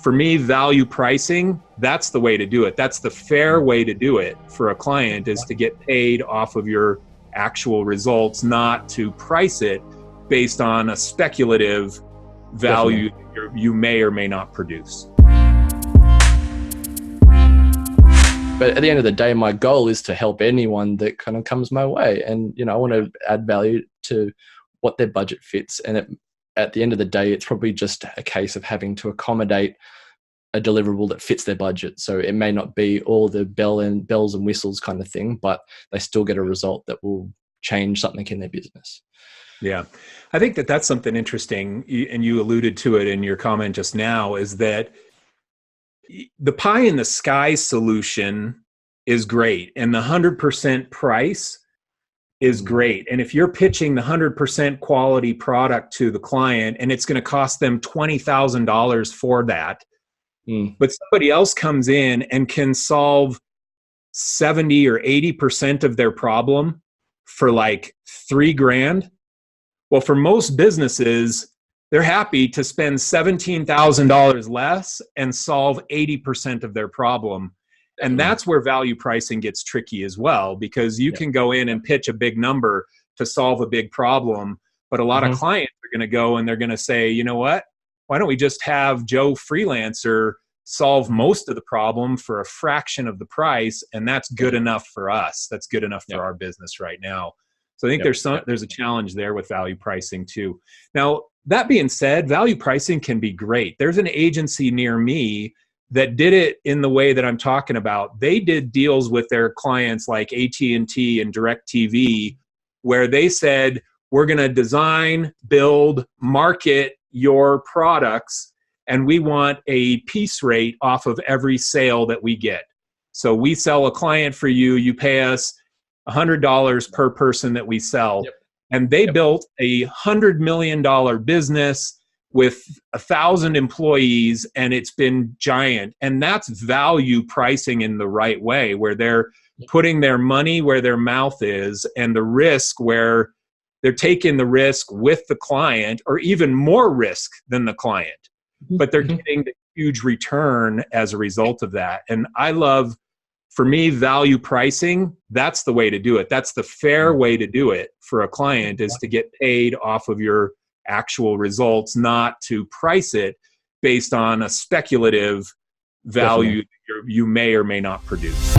For me, value pricing, that's the way to do it. That's the fair way to do it for a client, is to get paid off of your actual results, not to price it based on a speculative value you may or may not produce. But at the end of the day, my goal is to help anyone that kind of comes my way. And, I want to add value to what their budget fits. And at the end of the day, it's probably just a case of having to accommodate a deliverable that fits their budget. So it may not be all the bells and whistles kind of thing, but they still get a result that will change something in their business. Yeah. I think that's something interesting, and you alluded to it in your comment just now, is that the pie in the sky solution is great, and the 100% price is great. And if you're pitching the 100% quality product to the client and it's going to cost them $20,000 for that, but somebody else comes in and can solve 70 or 80% of their problem for like $3,000. Well, for most businesses, they're happy to spend $17,000 less and solve 80% of their problem. And that's where value pricing gets tricky as well, because you can go in and pitch a big number to solve a big problem, but a lot of clients are going to go and they're going to say, you know what, why don't we just have Joe Freelancer solve most of the problem for a fraction of the price, and that's good enough for us. That's good enough for our business right now. So I think there's a challenge there with value pricing too. Now, that being said, value pricing can be great. There's an agency near me that did it in the way that I'm talking about. They did deals with their clients like AT&T and DirecTV, where they said, we're going to design, build, market your products, and we want a piece rate off of every sale that we get. So we sell a client for you, you pay us $100 per person that we sell. And they built a $100 million business with 1,000 employees, and it's been giant. And that's value pricing in the right way, where they're putting their money where their mouth is, and the risk where they're taking the risk with the client, or even more risk than the client, but they're getting the huge return as a result of that. And I love, for me, value pricing, that's the way to do it. That's the fair way to do it for a client, is to get paid off of your actual results, not to price it based on a speculative value you may or may not produce.